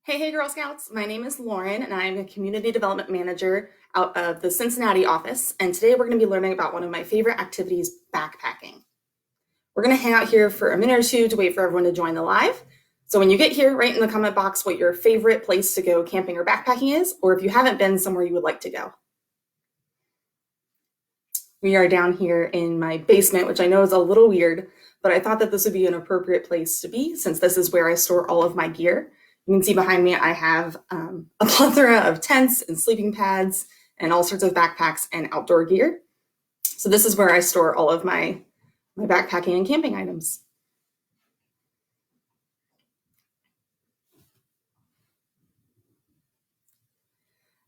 Hey, Girl Scouts. My name is Lauren, and I'm a Community Development Manager out of the Cincinnati office. And today we're going to be learning about one of my favorite activities, backpacking. We're going to hang out here for a minute or two to wait for everyone to join the live. So when you get here, write in the comment box what your favorite place to go camping or backpacking is, or if you haven't been, somewhere you would like to go. We are down here in my basement, which I know is a little weird, but I thought that this would be an appropriate place to be since this is where I store all of my gear. You can see behind me, I have a plethora of tents and sleeping pads and all sorts of backpacks and outdoor gear. So this is where I store all of my backpacking and camping items.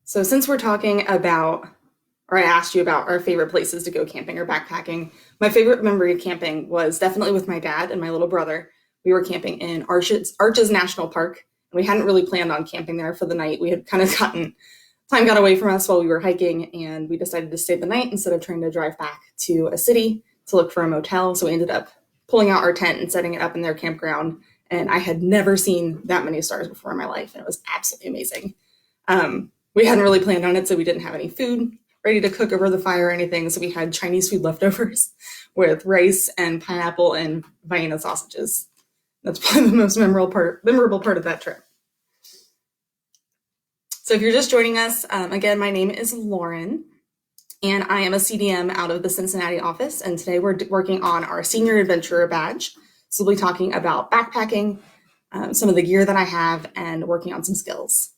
So since we're talking about, or I asked you about our favorite places to go camping or backpacking, my favorite memory of camping was definitely with my dad and my little brother. We were camping in Arches National Park. We hadn't really planned on camping there for the night. We had kind of time got away from us while we were hiking, and we decided to stay the night instead of trying to drive back to a city to look for a motel. So we ended up pulling out our tent and setting it up in their campground. And I had never seen that many stars before in my life, and it was absolutely amazing. We hadn't really planned on it, so we didn't have any food ready to cook over the fire or anything. So we had Chinese food leftovers with rice and pineapple and Vienna sausages. That's probably the most memorable part of that trip. So if you're just joining us, again, my name is Lauren, and I am a CDM out of the Cincinnati office. And today we're working on our Senior Adventurer badge. So we'll be talking about backpacking, some of the gear that I have, and working on some skills.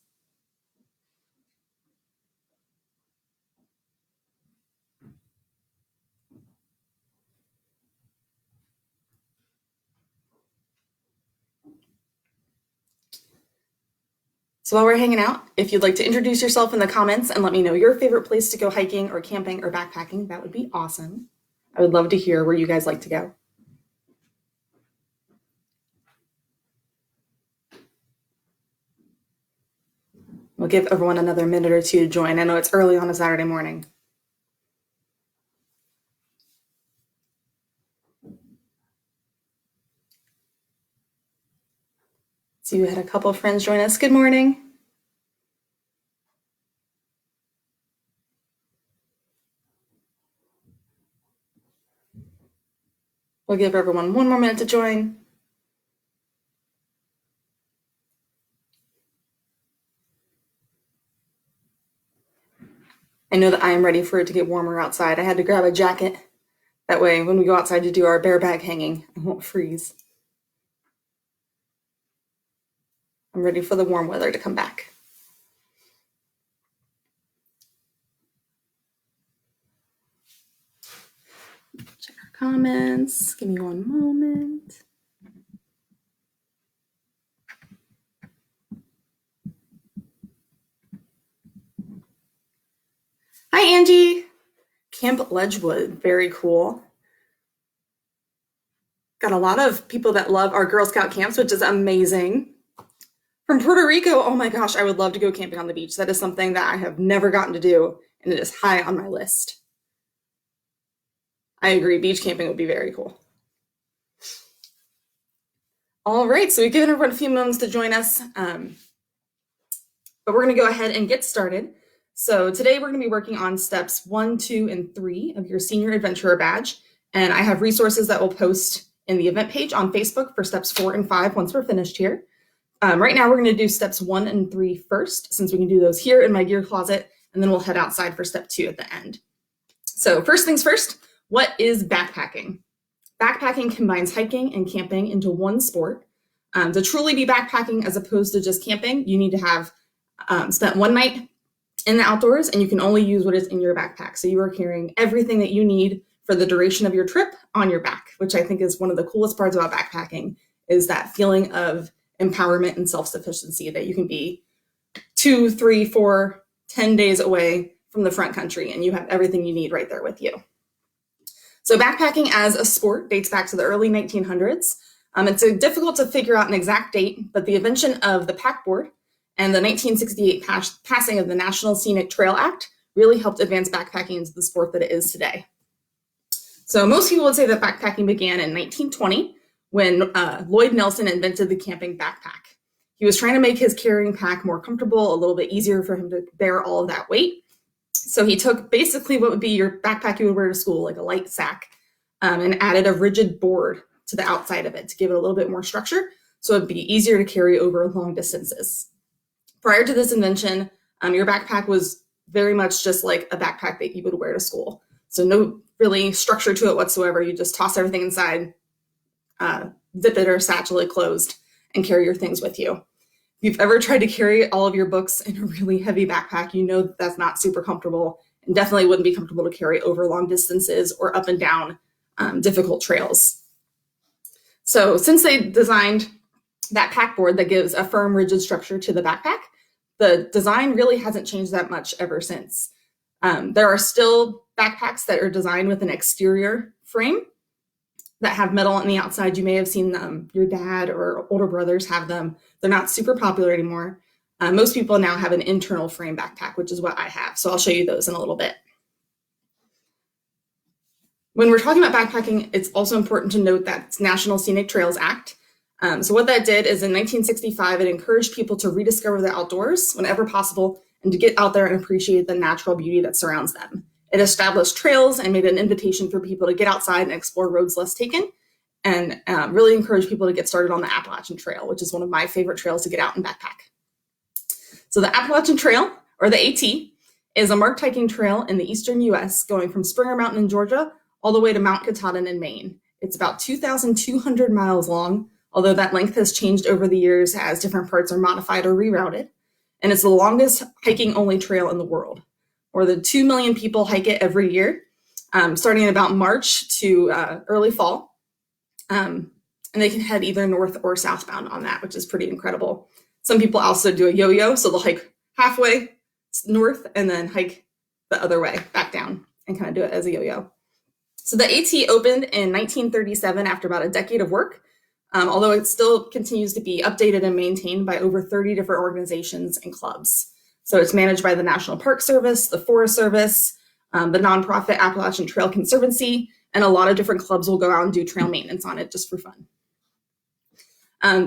So while we're hanging out, if you'd like to introduce yourself in the comments and let me know your favorite place to go hiking or camping or backpacking, that would be awesome. I would love to hear where you guys like to go. We'll give everyone another minute or two to join. I know it's early on a Saturday morning. So you had a couple of friends join us. Good morning. We'll give everyone one more minute to join. I know that I am ready for it to get warmer outside. I had to grab a jacket. That way, when we go outside to do our bear bag hanging, I won't freeze. I'm ready for the warm weather to come back. Check our comments. Give me one moment. Hi, Angie. Camp Ledgewood, very cool. Got a lot of people that love our Girl Scout camps, which is amazing. From Puerto Rico, oh my gosh, I would love to go camping on the beach. That is something that I have never gotten to do, and it is high on my list. I agree, beach camping would be very cool. All right, so we've given everyone a few moments to join us, but we're gonna go ahead and get started. So today we're gonna be working on steps 1, 2, and 3 of your Senior Adventurer badge, and I have resources that will post in the event page on Facebook for steps 4 and 5 once we're finished here. Right now, we're going to do steps 1 and 3 first, since we can do those here in my gear closet, and then we'll head outside for step 2 at the end. So first things first, what is backpacking? Backpacking combines hiking and camping into one sport. To truly be backpacking as opposed to just camping, you need to have spent one night in the outdoors, and you can only use what is in your backpack. So you are carrying everything that you need for the duration of your trip on your back, which I think is one of the coolest parts about backpacking, is that feeling of empowerment and self-sufficiency that you can be 2, 3, 4, 10 days away from the front country and you have everything you need right there with you. So backpacking as a sport dates back to the early 1900s. It's difficult to figure out an exact date, but the invention of the packboard and the 1968 passing of the National Scenic Trail Act really helped advance backpacking into the sport that it is today. So most people would say that backpacking began in 1920 when Lloyd Nelson invented the camping backpack. He was trying to make his carrying pack more comfortable, a little bit easier for him to bear all of that weight. So he took basically what would be your backpack you would wear to school, like a light sack, and added a rigid board to the outside of it to give it a little bit more structure, so it'd be easier to carry over long distances. Prior to this invention, your backpack was very much just like a backpack that you would wear to school. So no really structure to it whatsoever. You just toss everything inside, zip it or satchel it closed, and carry your things with you. If you've ever tried to carry all of your books in a really heavy backpack, you know that that's not super comfortable and definitely wouldn't be comfortable to carry over long distances or up and down difficult trails. So since they designed that pack board that gives a firm, rigid structure to the backpack, the design really hasn't changed that much ever since. There are still backpacks that are designed with an exterior frame that have metal on the outside. You may have seen them. Your dad or older brothers have them. They're not super popular anymore. Most people now have an internal frame backpack, which is what I have. So I'll show you those in a little bit. When we're talking about backpacking, it's also important to note that National Scenic Trails Act. So what that did is in 1965, it encouraged people to rediscover the outdoors whenever possible and to get out there and appreciate the natural beauty that surrounds them. It established trails and made an invitation for people to get outside and explore roads less taken, and really encouraged people to get started on the Appalachian Trail, which is one of my favorite trails to get out and backpack. So the Appalachian Trail, or the AT, is a marked hiking trail in the eastern US going from Springer Mountain in Georgia all the way to Mount Katahdin in Maine. It's about 2,200 miles long, although that length has changed over the years as different parts are modified or rerouted. And it's the longest hiking-only trail in the world. More than 2 million people hike it every year, starting in about March to early fall. And they can head either north or southbound on that, which is pretty incredible. Some people also do a yo-yo, so they'll hike halfway north and then hike the other way back down and kind of do it as a yo-yo. So the AT opened in 1937 after about a decade of work, although it still continues to be updated and maintained by over 30 different organizations and clubs. So it's managed by the National Park Service, the Forest Service, the nonprofit Appalachian Trail Conservancy, and a lot of different clubs will go out and do trail maintenance on it just for fun.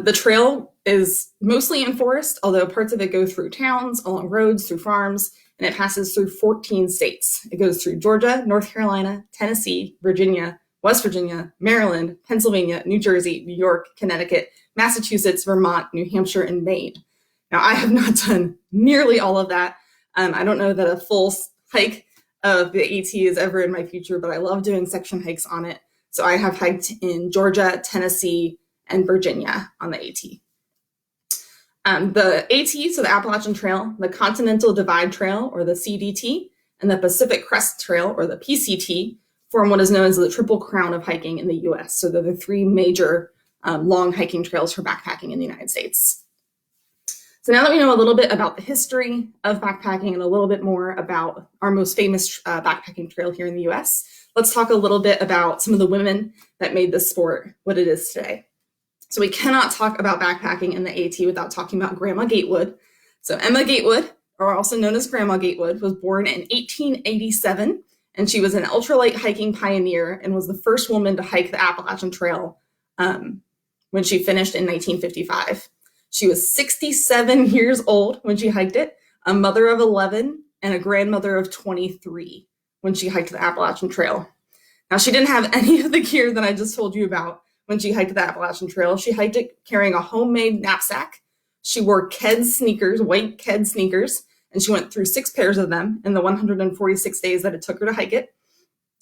The trail is mostly in forest, although parts of it go through towns, along roads, through farms, and it passes through 14 states. It goes through Georgia, North Carolina, Tennessee, Virginia, West Virginia, Maryland, Pennsylvania, New Jersey, New York, Connecticut, Massachusetts, Vermont, New Hampshire, and Maine. Now, I have not done nearly all of that. I don't know that a full hike of the AT is ever in my future, but I love doing section hikes on it. So I have hiked in Georgia, Tennessee, and Virginia on the AT. The AT, so the Appalachian Trail, the Continental Divide Trail, or the CDT, and the Pacific Crest Trail, or the PCT, form what is known as the Triple Crown of hiking in the US. So they're the three major long hiking trails for backpacking in the United States. So now that we know a little bit about the history of backpacking and a little bit more about our most famous backpacking trail here in the US, let's talk a little bit about some of the women that made this sport what it is today. So we cannot talk about backpacking in the AT without talking about Grandma Gatewood. So Emma Gatewood, or also known as Grandma Gatewood, was born in 1887, and she was an ultralight hiking pioneer and was the first woman to hike the Appalachian Trail when she finished in 1955. She was 67 years old when she hiked it, a mother of 11, and a grandmother of 23 when she hiked the Appalachian Trail. Now, she didn't have any of the gear that I just told you about when she hiked the Appalachian Trail. She hiked it carrying a homemade knapsack. She wore Keds sneakers, white Keds sneakers, and she went through 6 pairs of them in the 146 days that it took her to hike it.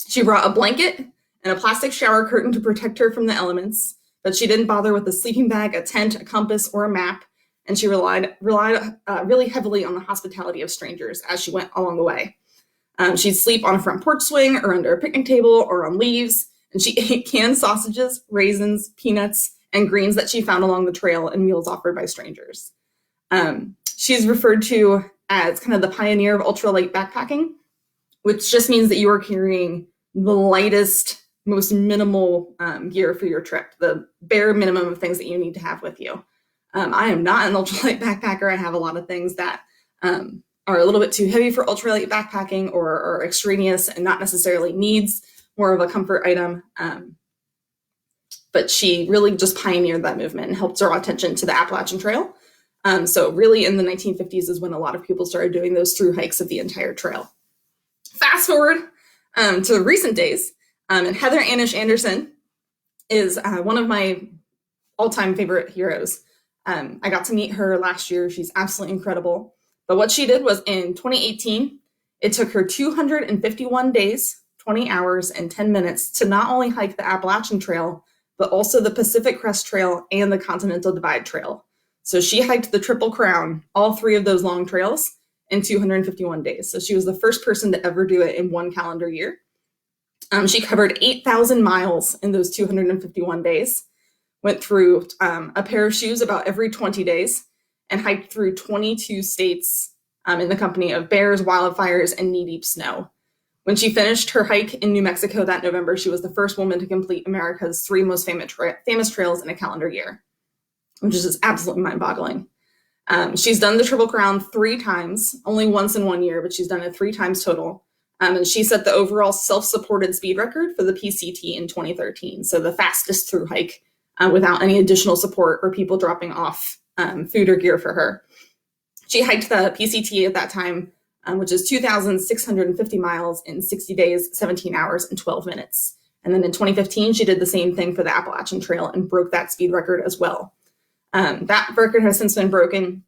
She brought a blanket and a plastic shower curtain to protect her from the elements, but she didn't bother with a sleeping bag, a tent, a compass, or a map, and she relied really heavily on the hospitality of strangers as she went along the way. She'd sleep on a front porch swing or under a picnic table or on leaves, and she ate canned sausages, raisins, peanuts, and greens that she found along the trail and meals offered by strangers. She's referred to as kind of the pioneer of ultralight backpacking, which just means that you are carrying the lightest, most minimal gear for your trip, the bare minimum of things that you need to have with you. I am not an ultralight backpacker. I have a lot of things that are a little bit too heavy for ultralight backpacking or are extraneous and not necessarily needs, more of a comfort item. But she really just pioneered that movement and helped draw attention to the Appalachian Trail. So really in the 1950s is when a lot of people started doing those through hikes of the entire trail. Fast forward to recent days, and Heather Anish Anderson is one of my all-time favorite heroes. I got to meet her last year. She's absolutely incredible. But what she did was in 2018, it took her 251 days, 20 hours, and 10 minutes to not only hike the Appalachian Trail, but also the Pacific Crest Trail and the Continental Divide Trail. So she hiked the Triple Crown, all three of those long trails, in 251 days. So she was the first person to ever do it in one calendar year. She covered 8,000 miles in those 251 days, went through a pair of shoes about every 20 days, and hiked through 22 states in the company of bears, wildfires, and knee-deep snow. When she finished her hike in New Mexico that November, she was the first woman to complete America's 3 most famous trails in a calendar year, which is just absolutely mind-boggling. She's done the Triple Crown 3 times, only once in 1 year, but she's done it 3 times total. And she set the overall self-supported speed record for the PCT in 2013, so the fastest through hike without any additional support or people dropping off food or gear for her. She hiked the PCT at that time, which is 2,650 miles in 60 days, 17 hours, and 12 minutes. And then in 2015, she did the same thing for the Appalachian Trail and broke that speed record as well. That record has since been broken,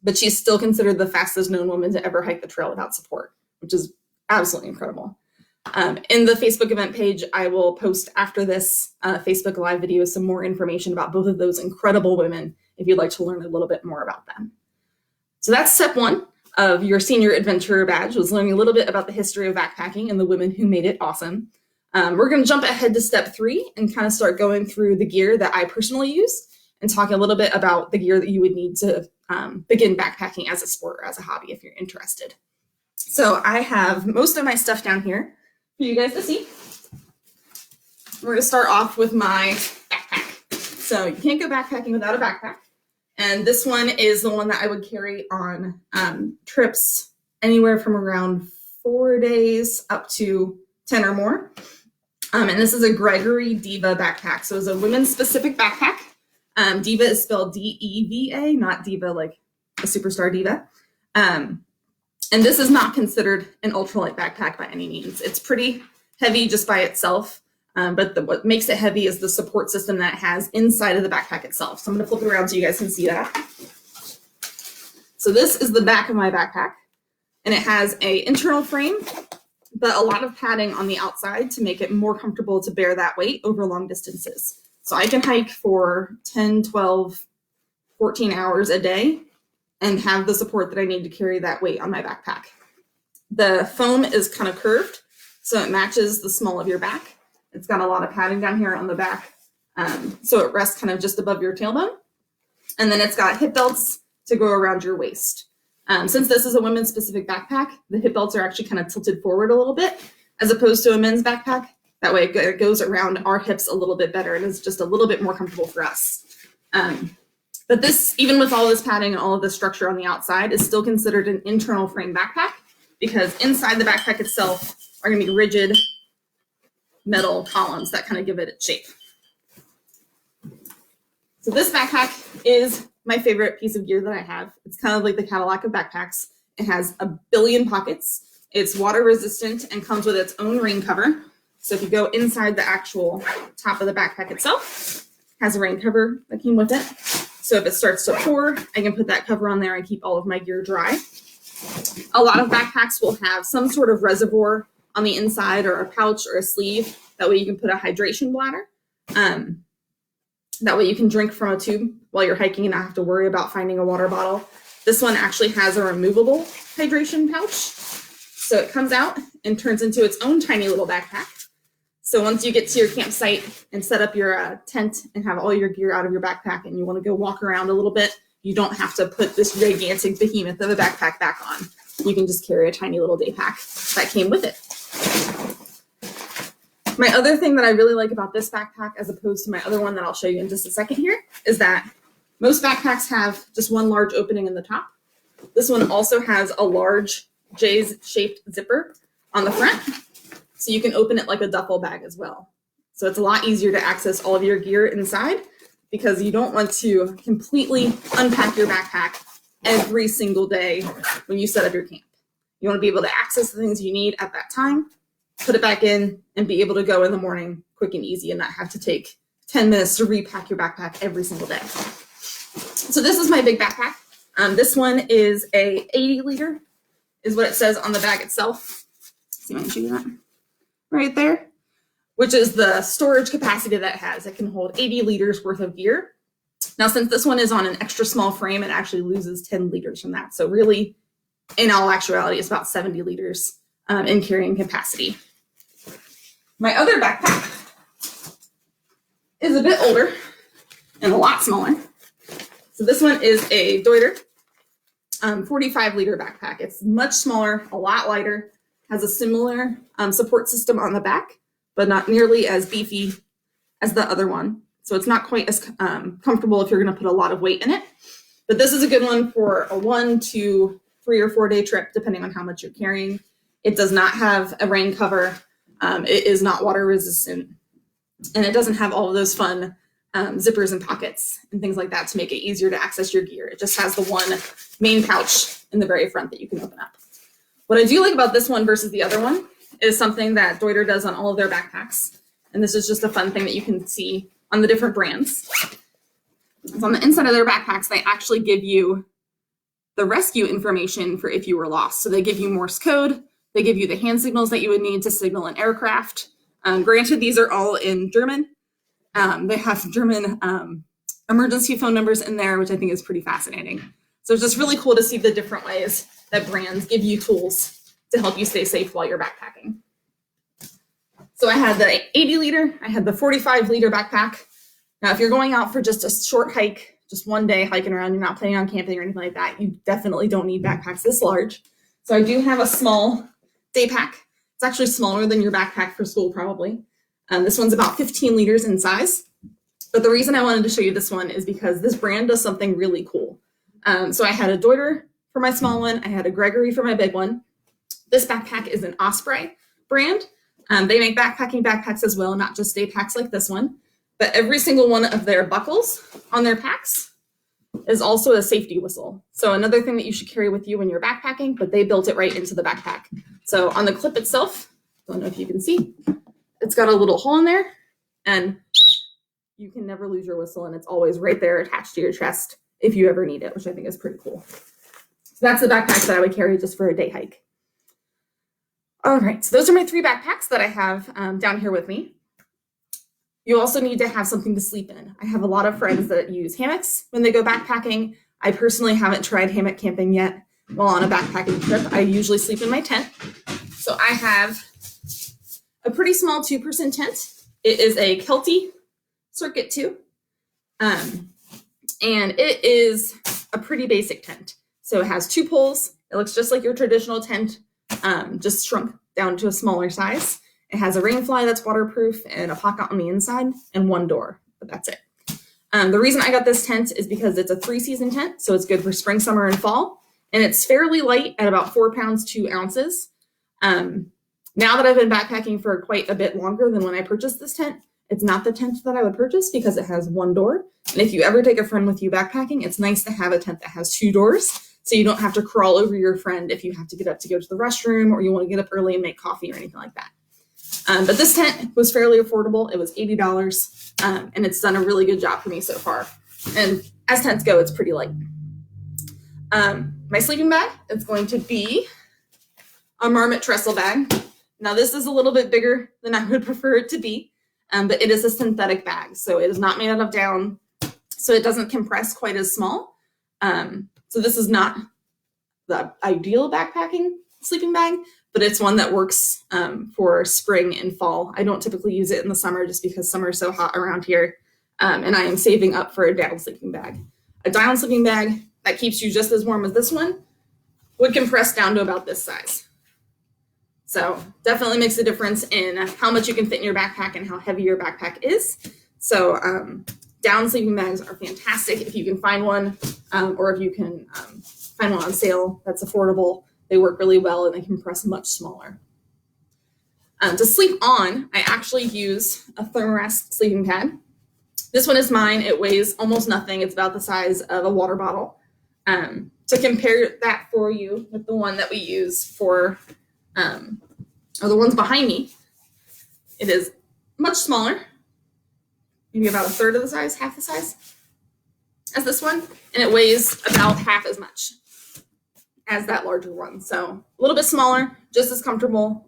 but she's still considered the fastest known woman to ever hike the trail without support, which is absolutely incredible. In the Facebook event page, I will post after this Facebook Live video some more information about both of those incredible women if you'd like to learn a little bit more about them. So that's step 1 of your senior adventurer badge, was learning a little bit about the history of backpacking and the women who made it awesome. We're going to jump ahead to step 3 and kind of start going through the gear that I personally use and talk a little bit about the gear that you would need to begin backpacking as a sport or as a hobby if you're interested. So I have most of my stuff down here for you guys to see. We're going to start off with my backpack. So you can't go backpacking without a backpack. And this one is the one that I would carry on trips anywhere from around 4 days up to 10 or more. And this is a Gregory Diva backpack. So it's a women's specific backpack. Diva is spelled D-E-V-A, not diva like a superstar diva. And this is not considered an ultralight backpack by any means. It's pretty heavy just by itself, but what makes it heavy is the support system that it has inside of the backpack itself. So I'm going to flip it around so you guys can see that. So this is the back of my backpack, and it has an internal frame, but a lot of padding on the outside to make it more comfortable to bear that weight over long distances. So I can hike for 10, 12, 14 hours a day and have the support that I need to carry that weight on my backpack. The foam is kind of curved, so it matches the small of your back. It's got a lot of padding down here on the back, so it rests kind of just above your tailbone. And then it's got hip belts to go around your waist. Since this is a women's specific backpack, the hip belts are actually kind of tilted forward a little bit, as opposed to a men's backpack. That way it goes around our hips a little bit better and is just a little bit more comfortable for us. But this, even with all this padding and all of the structure on the outside, is still considered an internal frame backpack because inside the backpack itself are going to be rigid metal columns that kind of give it its shape. So this backpack is my favorite piece of gear that I have. It's kind of like the Cadillac of backpacks. It has a billion pockets. It's water resistant and comes with its own rain cover. So if you go inside the actual top of the backpack itself, it has a rain cover that came with it. So if it starts to pour, I can put that cover on there and keep all of my gear dry. A lot of backpacks will have some sort of reservoir on the inside or a pouch or a sleeve. That way you can put a hydration bladder. That way you can drink from a tube while you're hiking and not have to worry about finding a water bottle. This one actually has a removable hydration pouch. So it comes out and turns into its own tiny little backpack. So once you get to your campsite and set up your tent and have all your gear out of your backpack and you want to go walk around a little bit, you don't have to put this gigantic behemoth of a backpack back on. You can just carry a tiny little day pack that came with it. My other thing that I really like about this backpack, as opposed to my other one that I'll show you in just a second here, is that most backpacks have just one large opening in the top. This one also has a large J's-shaped zipper on the front, so you can open it like a duffel bag as well. So it's a lot easier to access all of your gear inside because you don't want to completely unpack your backpack every single day when you set up your camp. You want to be able to access the things you need at that time, put it back in, and be able to go in the morning quick and easy and not have to take 10 minutes to repack your backpack every single day. So this is my big backpack. This one is a 80 liter, is what it says on the bag itself. See if I can show you that right there, which is the storage capacity that it has. It can hold 80 liters worth of gear. Now, since this one is on an extra small frame, it actually loses 10 liters from that. So really, in all actuality, it's about 70 liters in carrying capacity. My other backpack is a bit older and a lot smaller. So this one is a Deuter 45 liter backpack. It's much smaller, a lot lighter, has a similar support system on the back, but not nearly as beefy as the other one. So it's not quite as comfortable if you're going to put a lot of weight in it. But this is a good one for a 1 to 3 or 4 day trip, depending on how much you're carrying. It does not have a rain cover. It is not water resistant. And it doesn't have all of those fun zippers and pockets and things like that to make it easier to access your gear. It just has the one main pouch in the very front that you can open up. What I do like about this one versus the other one is something that Deuter does on all of their backpacks. And this is just a fun thing that you can see on the different brands. So on the inside of their backpacks, they actually give you the rescue information for if you were lost. So they give you Morse code. They give you the hand signals that you would need to signal an aircraft. Granted, these are all in German. They have German emergency phone numbers in there, which I think is pretty fascinating. So it's just really cool to see the different ways that brands give you tools to help you stay safe while you're backpacking. So I had the 80 liter, I had the 45 liter backpack. Now, if you're going out for just a short hike, just one day hiking around, you're not planning on camping or anything like that, you definitely don't need backpacks this large. So I do have a small day pack. It's actually smaller than your backpack for school, probably. This one's about 15 liters in size. But the reason I wanted to show you this one is because this brand does something really cool. So I had a Deuter for my small one. I had a Gregory for my big one. This backpack is an Osprey brand. They make backpacking backpacks as well, not just day packs like this one. But every single one of their buckles on their packs is also a safety whistle. So another thing that you should carry with you when you're backpacking, but they built it right into the backpack. So on the clip itself, don't know if you can see, it's got a little hole in there and you can never lose your whistle and it's always right there attached to your chest if you ever need it, which I think is pretty cool. So that's the backpack that I would carry just for a day hike. All right, so those are my 3 backpacks that I have down here with me. You also need to have something to sleep in. I have a lot of friends that use hammocks when they go backpacking. I personally haven't tried hammock camping yet while on a backpacking trip. I usually sleep in my tent. So I have a pretty small 2-person tent. It is a Kelty Circuit 2. And it is a pretty basic tent. So it has 2 poles. It looks just like your traditional tent, just shrunk down to a smaller size. It has a rain fly that's waterproof and a pocket on the inside and 1 door, but that's it. The reason I got this tent is because it's a 3-season tent, so it's good for spring, summer, and fall. And it's fairly light at about 4 pounds, 2 ounces. Now that I've been backpacking for quite a bit longer than when I purchased this tent, it's not the tent that I would purchase because it has 1 door. And if you ever take a friend with you backpacking, it's nice to have a tent that has 2 doors so you don't have to crawl over your friend if you have to get up to go to the restroom or you want to get up early and make coffee or anything like that. But this tent was fairly affordable. It was $80, and it's done a really good job for me so far. And as tents go, it's pretty light. My sleeping bag is going to be a Marmot trestle bag. Now, this is a little bit bigger than I would prefer it to be, but it is a synthetic bag. So it is not made out of down, so it doesn't compress quite as small. So this is not the ideal backpacking sleeping bag, but it's one that works for spring and fall. I don't typically use it in the summer just because summer is so hot around here, and I am saving up for a down sleeping bag. A down sleeping bag that keeps you just as warm as this one would compress down to about this size. So definitely makes a difference in how much you can fit in your backpack and how heavy your backpack is. So down sleeping bags are fantastic if you can find one, or if you can find one on sale that's affordable. They work really well and they compress much smaller. To sleep on, I actually use a Thermarest sleeping pad. This one is mine. It weighs almost nothing. It's about the size of a water bottle. To compare that for you with the one that we use for, or the ones behind me, it is much smaller, maybe about a third of the size, half the size as this one, and it weighs about half as much as that larger one. So a little bit smaller, just as comfortable.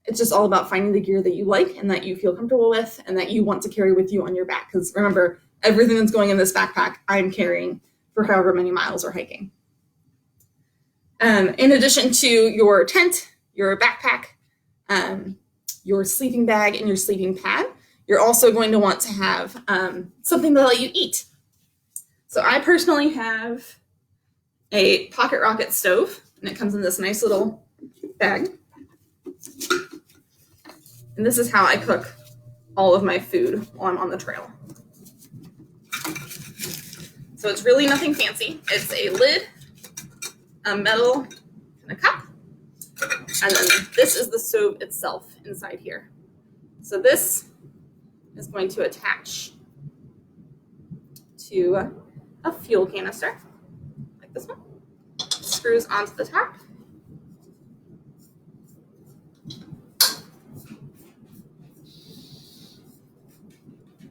It's just all about finding the gear that you like and that you feel comfortable with and that you want to carry with you on your back. Because remember, everything that's going in this backpack, I'm carrying for however many miles we're hiking. In addition to your tent, your backpack, your sleeping bag, and your sleeping pad, you're also going to want to have something to let you eat. So I personally have a pocket rocket stove, and it comes in this nice little bag. And this is how I cook all of my food while I'm on the trail. So it's really nothing fancy. It's a lid, a metal, and a cup. And then this is the stove itself inside here. So this is going to attach to a fuel canister, like this one. Screws onto the top.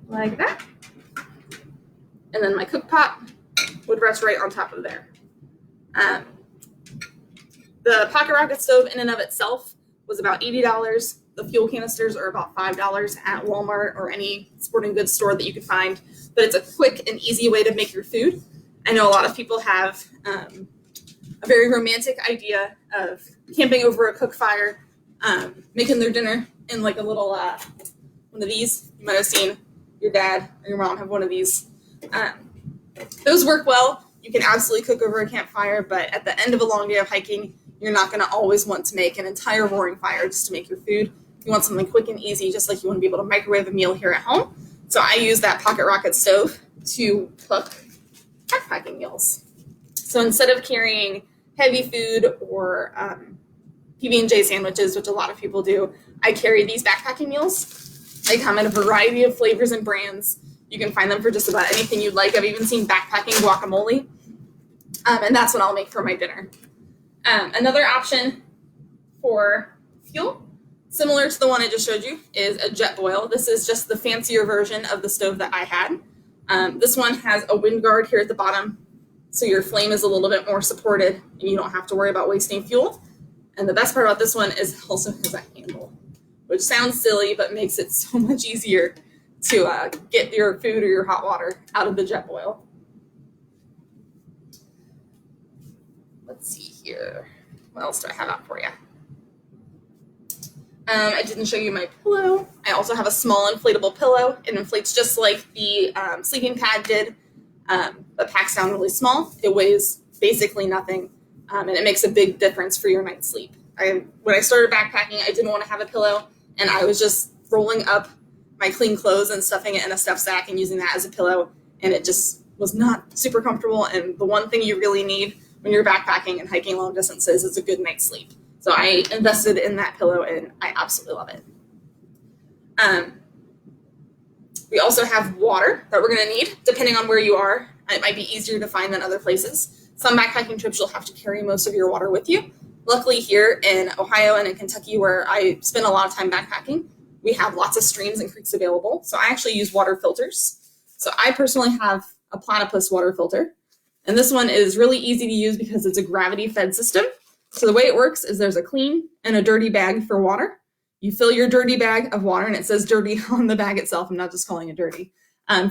Like that. And then my cook pot would rest right on top of there. The pocket rocket stove in and of itself was about $80. The fuel canisters are about $5 at Walmart or any sporting goods store that you could find. But it's a quick and easy way to make your food. I know a lot of people have a very romantic idea of camping over a cook fire, making their dinner in like a little one of these. You might have seen your dad or your mom have one of these. Those work well. You can absolutely cook over a campfire, but at the end of a long day of hiking, you're not going to always want to make an entire roaring fire just to make your food. You want something quick and easy, just like you want to be able to microwave a meal here at home. So I use that pocket rocket stove to cook backpacking meals. So instead of carrying heavy food or PB&J sandwiches, which a lot of people do, I carry these backpacking meals. They come in a variety of flavors and brands. You can find them for just about anything you'd like. I've even seen backpacking guacamole, and that's what I'll make for my dinner. Another option for fuel, similar to the one I just showed you, is a jet boil. This is just the fancier version of the stove that I had. This one has a wind guard here at the bottom, so your flame is a little bit more supported, and you don't have to worry about wasting fuel. And the best part about this one is it also has a handle, which sounds silly, but makes it so much easier to get your food or your hot water out of the jet boil. Let's see here. What else do I have out for you? I didn't show you my pillow. I also have a small inflatable pillow. It inflates just like the sleeping pad did, but packs down really small. It weighs basically nothing, and it makes a big difference for your night's sleep. When I started backpacking, I didn't want to have a pillow, and I was just rolling up my clean clothes and stuffing it in a stuff sack and using that as a pillow, and it just was not super comfortable. And the one thing you really need when you're backpacking and hiking long distances is a good night's sleep. So I invested in that pillow, and I absolutely love it. We also have water that we're going to need, depending on where you are. It might be easier to find than other places. Some backpacking trips, you'll have to carry most of your water with you. Luckily, here in Ohio and in Kentucky, where I spend a lot of time backpacking, we have lots of streams and creeks available. So I actually use water filters. So I personally have a platypus water filter. And this one is really easy to use because it's a gravity-fed system. So the way it works is there's a clean and a dirty bag for water. You fill your dirty bag of water, and it says dirty on the bag itself. I'm not just calling it dirty.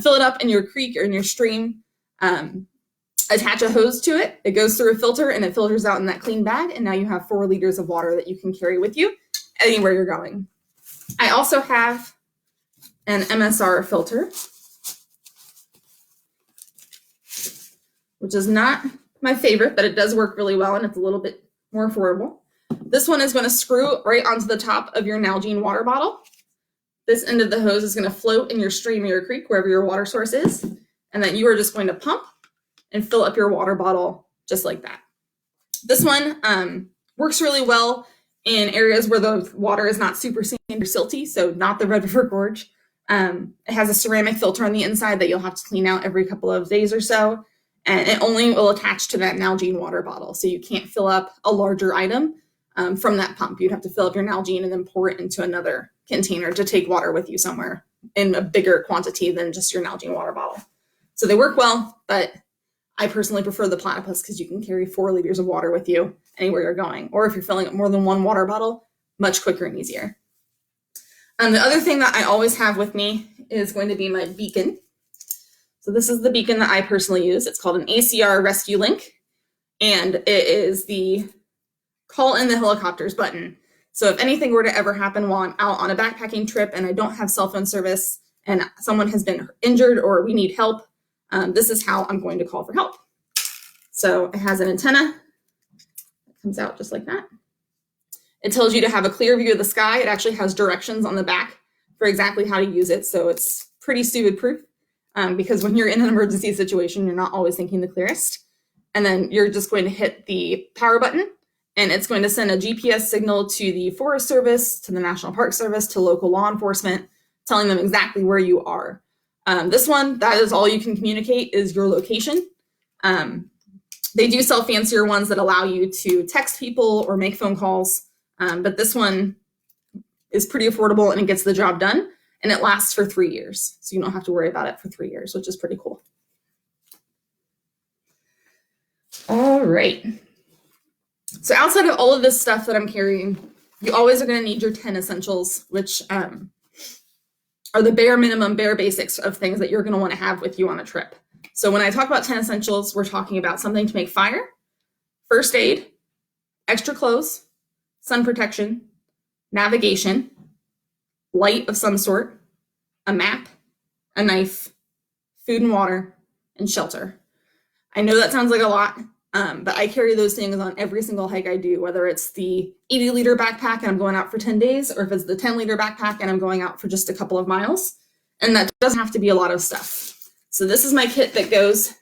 Fill it up in your creek or in your stream. Attach a hose to it. It goes through a filter, and it filters out in that clean bag. And now you have 4 liters of water that you can carry with you anywhere you're going. I also have an Msr filter, which is not my favorite, but it does work really well, and it's a little bit more affordable. This one is going to screw right onto the top of your Nalgene water bottle. This end of the hose is going to float in your stream or your creek, wherever your water source is, and then you are just going to pump and fill up your water bottle just like that. This one works really well in areas where the water is not super sandy or silty, so not the Red River Gorge. It has a ceramic filter on the inside that you'll have to clean out every couple of days or so. And it only will attach to that Nalgene water bottle. So you can't fill up a larger item from that pump. You'd have to fill up your Nalgene and then pour it into another container to take water with you somewhere in a bigger quantity than just your Nalgene water bottle. So they work well, but I personally prefer the Platypus because you can carry 4 liters of water with you anywhere you're going. Or if you're filling up more than one water bottle, much quicker and easier. The other thing that I always have with me is going to be my beacon. So this is the beacon that I personally use. It's called an ACR Rescue Link, and it is the call in the helicopters button. So if anything were to ever happen while I'm out on a backpacking trip and I don't have cell phone service and someone has been injured or we need help, this is how I'm going to call for help. So it has an antenna. It comes out just like that. It tells you to have a clear view of the sky. It actually has directions on the back for exactly how to use it. So it's pretty stupid proof because when you're in an emergency situation, you're not always thinking the clearest. And then you're just going to hit the power button and it's going to send a GPS signal to the Forest Service, to the National Park Service, to local law enforcement, telling them exactly where you are. This one, that is all you can communicate is your location. They do sell fancier ones that allow you to text people or make phone calls. But this one is pretty affordable and it gets the job done and it lasts for 3 years. So you don't have to worry about it for 3 years, which is pretty cool. All right. So outside of all of this stuff that I'm carrying, you always are going to need your 10 essentials, which are the bare minimum, bare basics of things that you're going to want to have with you on a trip. So when I talk about 10 essentials, we're talking about something to make fire, first aid, extra clothes, sun protection, navigation, light of some sort, a map, a knife, food and water, and shelter. I know that sounds like a lot, but I carry those things on every single hike I do, whether it's the 80-liter backpack and I'm going out for 10 days, or if it's the 10-liter backpack and I'm going out for just a couple of miles. And that doesn't have to be a lot of stuff. So this is my kit that goes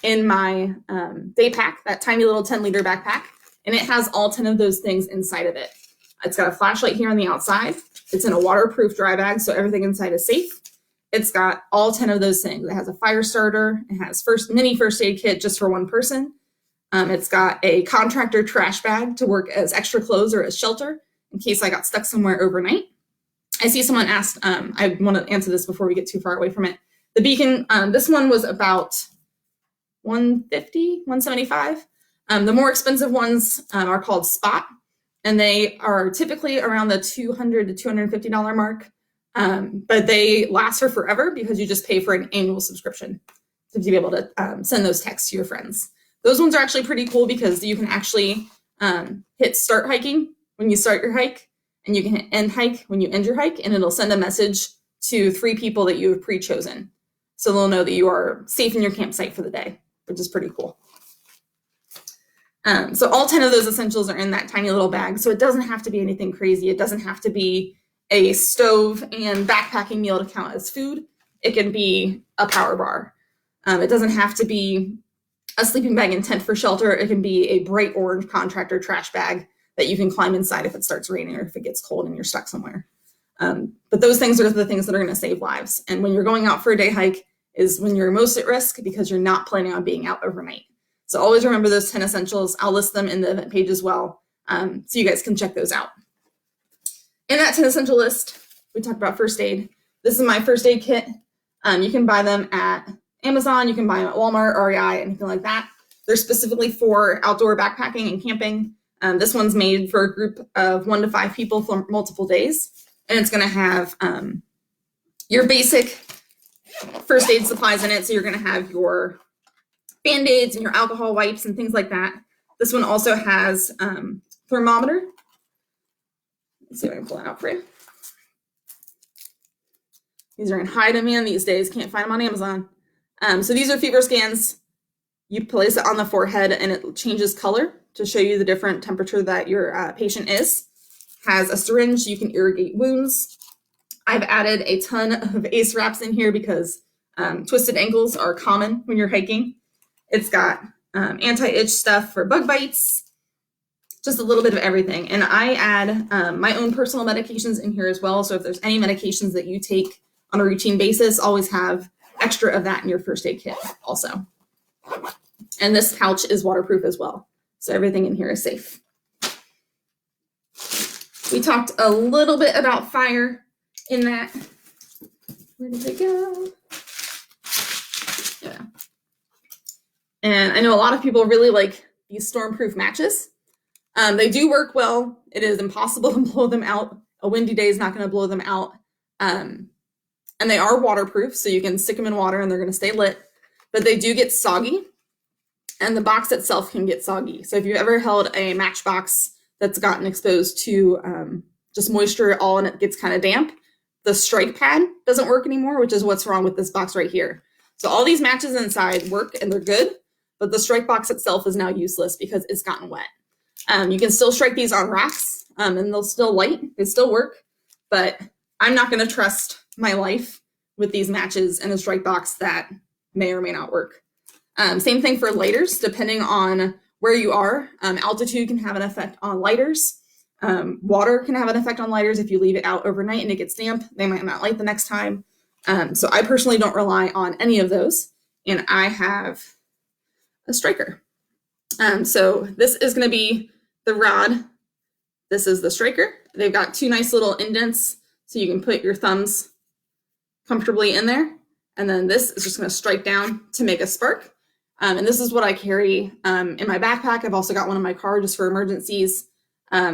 in my day pack, that tiny little 10-liter backpack. And it has all 10 of those things inside of it. It's got a flashlight here on the outside. It's in a waterproof dry bag, so everything inside is safe. It's got all 10 of those things. It has a fire starter. It has mini first aid kit just for one person. It's got a contractor trash bag to work as extra clothes or as shelter in case I got stuck somewhere overnight. I see someone asked, I want to answer this before we get too far away from it. The beacon, this one was about $150, $175. The more expensive ones are called Spot, and they are typically around the $200 to $250 mark, but they last for forever because you just pay for an annual subscription to be able to send those texts to your friends. Those ones are actually pretty cool because you can actually hit start hiking when you start your hike, and you can hit end hike when you end your hike, and it'll send a message to 3 people that you have pre-chosen. So they'll know that you are safe in your campsite for the day, which is pretty cool. So all 10 of those essentials are in that tiny little bag. So it doesn't have to be anything crazy. It doesn't have to be a stove and backpacking meal to count as food. It can be a power bar. It doesn't have to be a sleeping bag and tent for shelter. It can be a bright orange contractor trash bag that you can climb inside if it starts raining or if it gets cold and you're stuck somewhere. But those things are the things that are going to save lives. And when you're going out for a day hike is when you're most at risk because you're not planning on being out overnight. So always remember those 10 essentials. I'll list them in the event page as well, so you guys can check those out. In that 10 essential list, we talked about first aid. This is my first aid kit. You can buy them at Amazon. You can buy them at Walmart, REI, anything like that. They're specifically for outdoor backpacking and camping. This one's made for a group of 1 to 5 people for multiple days. And it's going to have your basic first aid supplies in it. So you're going to have your Band-Aids and your alcohol wipes and things like that. This one also has thermometer. Let's see if I can pull it out for you. These are in high demand these days. Can't find them on Amazon. So these are fever scans. You place it on the forehead and it changes color to show you the different temperature that your patient is. Has a syringe so you can irrigate wounds. I've added a ton of ACE wraps in here because twisted ankles are common when you're hiking. It's got anti-itch stuff for bug bites, just a little bit of everything. And I add my own personal medications in here as well. So if there's any medications that you take on a routine basis, always have extra of that in your first aid kit also. And this pouch is waterproof as well, so everything in here is safe. We talked a little bit about fire in that. Where did it go? Yeah. And I know a lot of people really like these stormproof matches. They do work well. It is impossible to blow them out. A windy day is not going to blow them out. And they are waterproof, so you can stick them in water and they're going to stay lit. But they do get soggy, and the box itself can get soggy. So if you've ever held a matchbox that's gotten exposed to just moisture at all and it gets kind of damp, the strike pad doesn't work anymore, which is what's wrong with this box right here. So all these matches inside work and they're good, but the strike box itself is now useless because it's gotten wet. You can still strike these on rocks and they'll still light, they still work, but I'm not going to trust my life with these matches in a strike box that may or may not work. Same thing for lighters, depending on where you are. Altitude can have an effect on lighters. Water can have an effect on lighters. If you leave it out overnight and it gets damp, they might not light the next time. So I personally don't rely on any of those, and I have a striker. So this is going to be the rod. This is the striker. They've got two nice little indents so you can put your thumbs comfortably in there. And then this is just going to strike down to make a spark. And this is what I carry in my backpack. I've also got one in my car just for emergencies,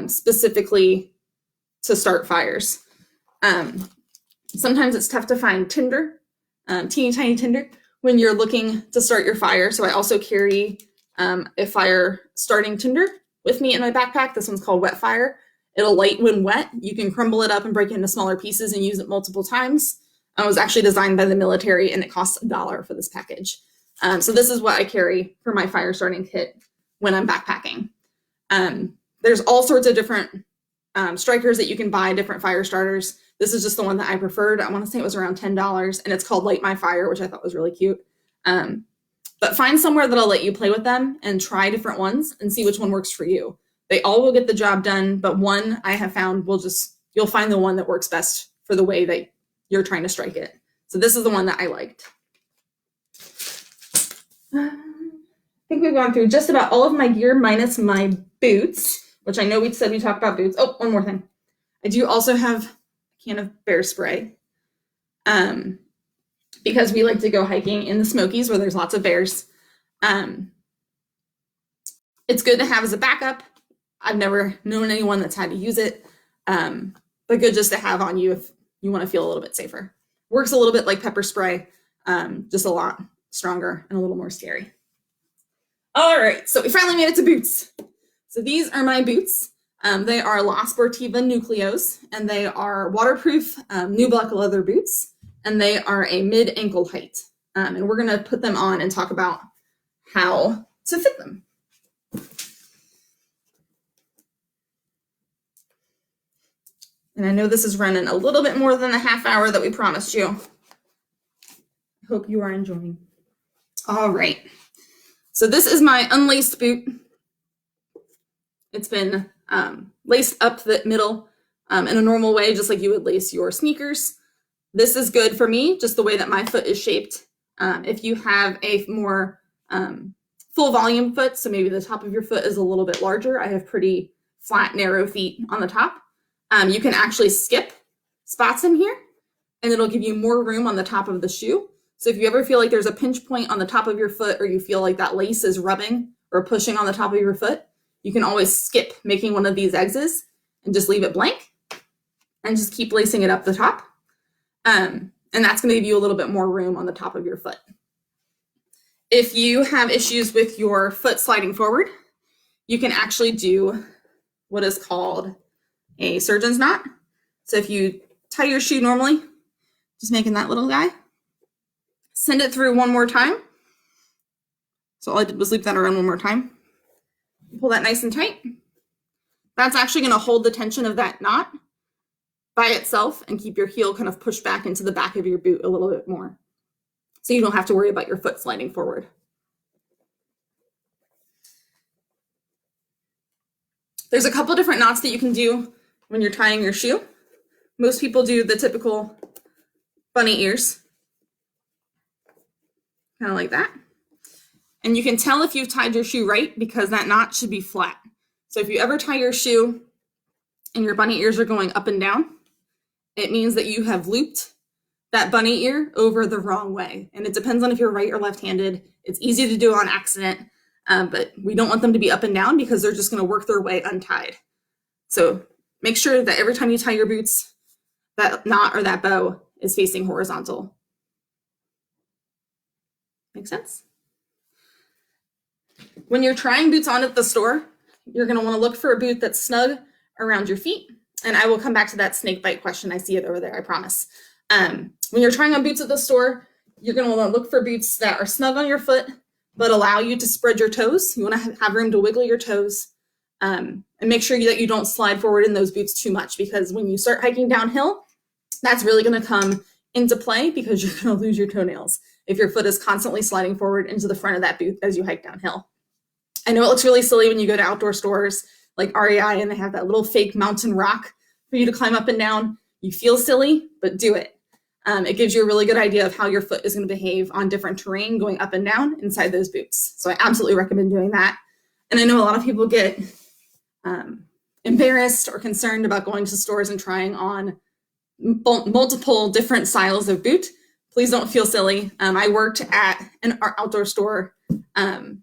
specifically to start fires. Sometimes it's tough to find tinder, teeny tiny tinder, when you're looking to start your fire. So I also carry a fire starting tinder with me in my backpack. This one's called Wet Fire. It'll light when wet. You can crumble it up and break it into smaller pieces and use it multiple times. It was actually designed by the military and it costs $1 for this package. So this is what I carry for my fire starting kit when I'm backpacking. There's all sorts of different strikers that you can buy, different fire starters. This is just the one that I preferred. I want to say it was around $10, and it's called Light My Fire, which I thought was really cute. But find somewhere that'll let you play with them and try different ones and see which one works for you. They all will get the job done, but one I have found you'll find the one that works best for the way that you're trying to strike it. So this is the one that I liked. I think we've gone through just about all of my gear minus my boots, which I know we said we talked about boots. Oh, one more thing. I do also have a can of bear spray because we like to go hiking in the Smokies where there's lots of bears. It's good to have as a backup. I've never known anyone that's had to use it, but good just to have on you if you want to feel a little bit safer. Works a little bit like pepper spray, just a lot stronger and a little more scary. All right, so we finally made it to boots. So these are my boots. They are La Sportiva Nucleos, and they are waterproof new black leather boots, and they are a mid-ankle height. And we're going to put them on and talk about how to fit them. And I know this is running a little bit more than the half hour that we promised you. I hope you are enjoying. All right. So this is my unlaced boot. It's been laced up the middle in a normal way, just like you would lace your sneakers. This is good for me, just the way that my foot is shaped. If you have a more full volume foot, so maybe the top of your foot is a little bit larger. I have pretty flat, narrow feet on the top. You can actually skip spots in here, and it'll give you more room on the top of the shoe. So if you ever feel like there's a pinch point on the top of your foot, or you feel like that lace is rubbing or pushing on the top of your foot, you can always skip making one of these X's and just leave it blank and just keep lacing it up the top. And that's going to give you a little bit more room on the top of your foot. If you have issues with your foot sliding forward, you can actually do what is called a surgeon's knot. So if you tie your shoe normally, just making that little guy, send it through one more time. So all I did was loop that around one more time. Pull that nice and tight. That's actually going to hold the tension of that knot by itself and keep your heel kind of pushed back into the back of your boot a little bit more. So you don't have to worry about your foot sliding forward. There's a couple different knots that you can do when you're tying your shoe. Most people do the typical bunny ears, kind of like that. And you can tell if you've tied your shoe right because that knot should be flat. So if you ever tie your shoe and your bunny ears are going up and down, it means that you have looped that bunny ear over the wrong way. And it depends on if you're right or left-handed. It's easy to do on accident, but we don't want them to be up and down because they're just going to work their way untied. So make sure that every time you tie your boots, that knot or that bow is facing horizontal. Make sense? When you're trying boots on at the store, you're going to want to look for a boot that's snug around your feet. And I will come back to that snake bite question. I see it over there, I promise. When you're trying on boots at the store, you're going to want to look for boots that are snug on your foot, but allow you to spread your toes. You want to have room to wiggle your toes, and make sure that you don't slide forward in those boots too much, because when you start hiking downhill, that's really going to come into play because you're going to lose your toenails if your foot is constantly sliding forward into the front of that boot as you hike downhill. I know it looks really silly when you go to outdoor stores like REI and they have that little fake mountain rock for you to climb up and down. You feel silly, but do it. It gives you a really good idea of how your foot is going to behave on different terrain going up and down inside those boots. So I absolutely recommend doing that. And I know a lot of people get embarrassed or concerned about going to stores and trying on multiple different styles of boot. Please don't feel silly. I worked at an outdoor store, and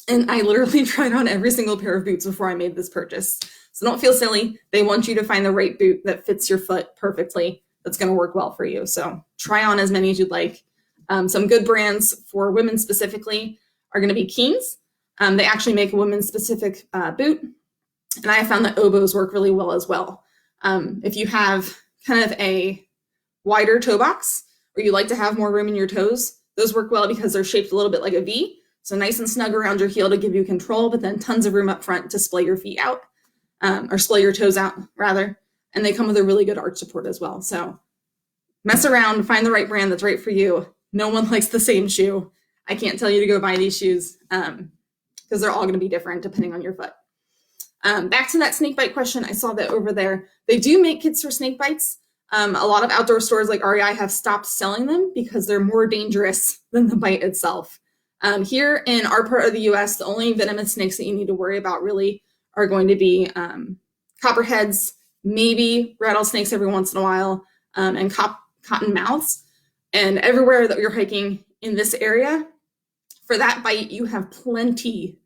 I literally tried on every single pair of boots before I made this purchase. So don't feel silly. They want you to find the right boot that fits your foot perfectly, that's going to work well for you. So try on as many as you'd like. Some good brands for women specifically are going to be Keen's. They actually make a women's specific boot. And I found that oboes work really well as well. If you have kind of a wider toe box, or you like to have more room in your toes, those work well because they're shaped a little bit like a V. So nice and snug around your heel to give you control, but then tons of room up front to splay your feet out, or splay your toes out rather. And they come with a really good arch support as well. So mess around, find the right brand that's right for you. No one likes the same shoe. I can't tell you to go buy these shoes because they're all going to be different depending on your foot. Back to that snake bite question, I saw that over there. They do make kits for snake bites. A lot of outdoor stores like REI have stopped selling them because they're more dangerous than the bite itself. Here in our part of the US, the only venomous snakes that you need to worry about really are going to be copperheads, maybe rattlesnakes every once in a while, and cottonmouths. And everywhere that you're hiking in this area, for that bite, you have plenty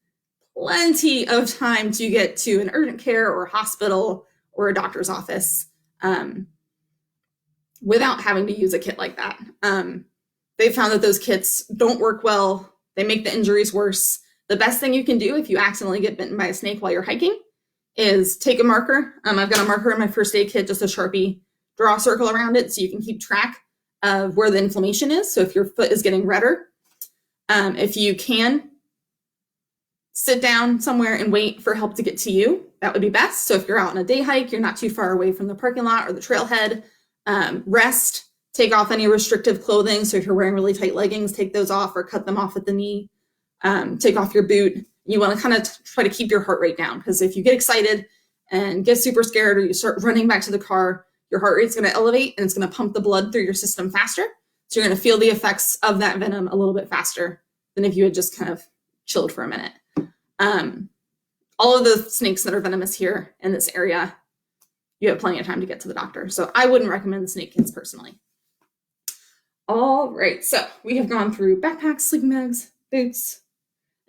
of time to get to an urgent care or hospital or a doctor's office without having to use a kit like that. They found that those kits don't work well. They make the injuries worse. The best thing you can do if you accidentally get bitten by a snake while you're hiking is take a marker. I've got a marker in my first aid kit, just a Sharpie, draw a circle around it so you can keep track of where the inflammation is. So if your foot is getting redder, if you can, sit down somewhere and wait for help to get to you. That would be best. So if you're out on a day hike, you're not too far away from the parking lot or the trailhead, rest, take off any restrictive clothing. So if you're wearing really tight leggings, take those off or cut them off at the knee. Take off your boot. You want to kind of try to keep your heart rate down, because if you get excited and get super scared or you start running back to the car, your heart rate's going to elevate and it's going to pump the blood through your system faster. So you're going to feel the effects of that venom a little bit faster than if you had just kind of chilled for a minute. All of the snakes that are venomous here in this area, you have plenty of time to get to the doctor. So I wouldn't recommend the snake kits personally. All right, so we have gone through backpacks, sleeping bags, boots,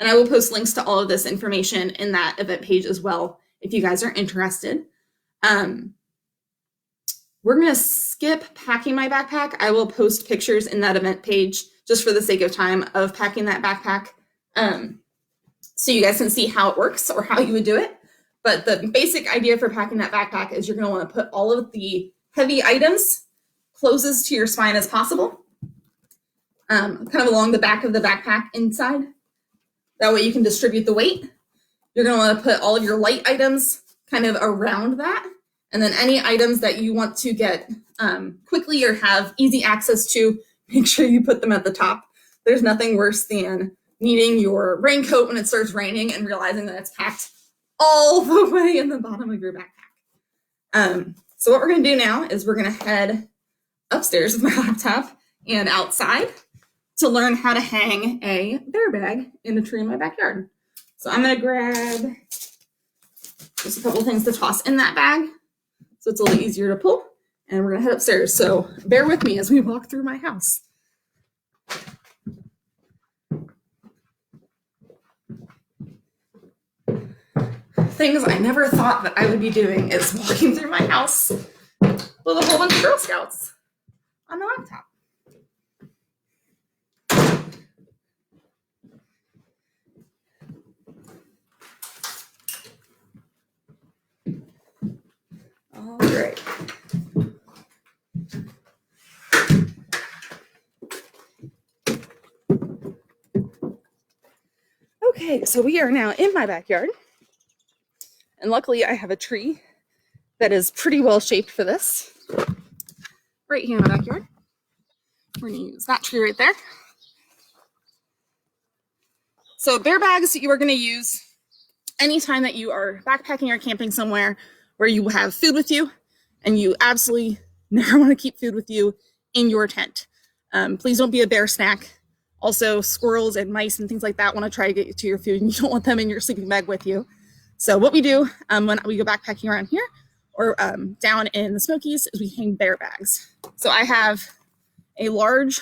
and I will post links to all of this information in that event page as well if you guys are interested. We're going to skip packing my backpack. I will post pictures in that event page just for the sake of time of packing that backpack, so you guys can see how it works or how you would do it. But the basic idea for packing that backpack is you're going to want to put all of the heavy items closest to your spine as possible, kind of along the back of the backpack inside. That way you can distribute the weight. You're going to want to put all of your light items kind of around that. And then any items that you want to get quickly or have easy access to, make sure you put them at the top. There's nothing worse than needing your raincoat when it starts raining and realizing that it's packed all the way in the bottom of your backpack. So what we're going to do now is we're going to head upstairs with my laptop and outside to learn how to hang a bear bag in a tree in my backyard. So I'm gonna grab just a couple of things to toss in that bag so it's a little easier to pull, and we're gonna head upstairs. So bear with me as we walk through my house. Things I never thought that I would be doing is walking through my house with a whole bunch of Girl Scouts on my laptop. All right. Okay, so we are now in my backyard. And luckily I have a tree that is pretty well shaped for this. Right here in my backyard. We're gonna use that tree right there. So bear bags you are gonna use anytime that you are backpacking or camping somewhere where you have food with you, and you absolutely never wanna keep food with you in your tent. Please don't be a bear snack. Also, squirrels and mice and things like that wanna try to get to your food, and you don't want them in your sleeping bag with you. So what we do when we go backpacking around here or down in the Smokies is we hang bear bags. So I have a large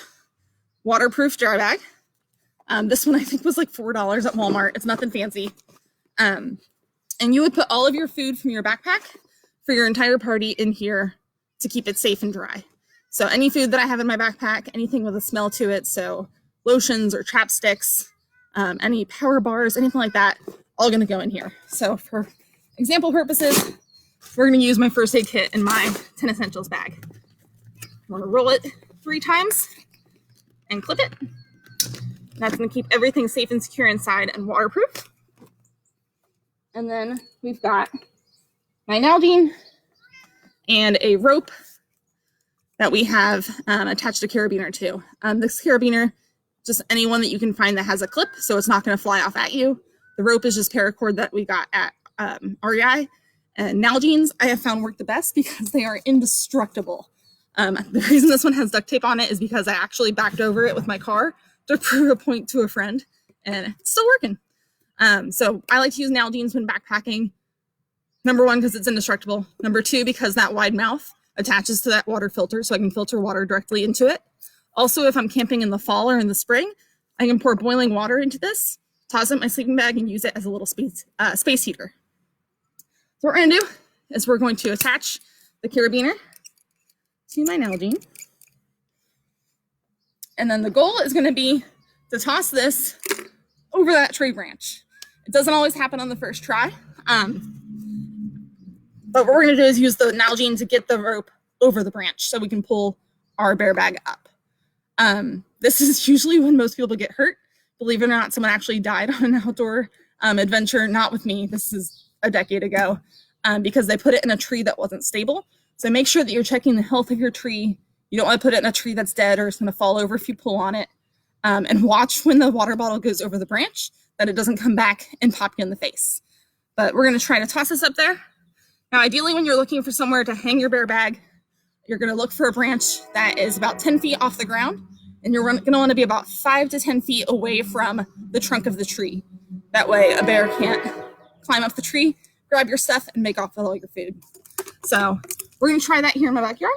waterproof dry bag. This one I think was like $4 at Walmart. It's nothing fancy. And you would put all of your food from your backpack for your entire party in here to keep it safe and dry. So any food that I have in my backpack, anything with a smell to it, so lotions or chapsticks, any power bars, anything like that, all gonna go in here. So for example purposes, we're gonna use my first aid kit in my 10 essentials bag. I'm gonna roll it 3 times and clip it. That's gonna keep everything safe and secure inside and waterproof. And then we've got my Nalgene and a rope that we have attached a carabiner to. This carabiner, just any one that you can find that has a clip, so it's not gonna fly off at you. The rope is just paracord that we got at REI. And Nalgene's I have found work the best because they are indestructible. The reason this one has duct tape on it is because I actually backed over it with my car to prove a point to a friend, and it's still working. So I like to use Nalgene's when backpacking. Number 1, because it's indestructible. Number 2, because that wide mouth attaches to that water filter, so I can filter water directly into it. Also, if I'm camping in the fall or in the spring, I can pour boiling water into this, toss it in my sleeping bag, and use it as a little space heater. So what we're gonna do is we're going to attach the carabiner to my Nalgene. And then the goal is gonna be to toss this over that tree branch. It doesn't always happen on the first try. But what we're gonna do is use the Nalgene to get the rope over the branch so we can pull our bear bag up. This is usually when most people get hurt. Believe it or not, someone actually died on an outdoor adventure, not with me. This is a decade ago, because they put it in a tree that wasn't stable. So make sure that you're checking the health of your tree. You don't want to put it in a tree that's dead or it's going to fall over if you pull on it. And watch when the water bottle goes over the branch that it doesn't come back and pop you in the face. But we're going to try to toss this up there. Now, ideally, when you're looking for somewhere to hang your bear bag, you're going to look for a branch that is about 10 feet off the ground. And you're going to want to be about 5 to 10 feet away from the trunk of the tree. That way a bear can't climb up the tree, grab your stuff, and make off with all your food. So we're going to try that here in my backyard.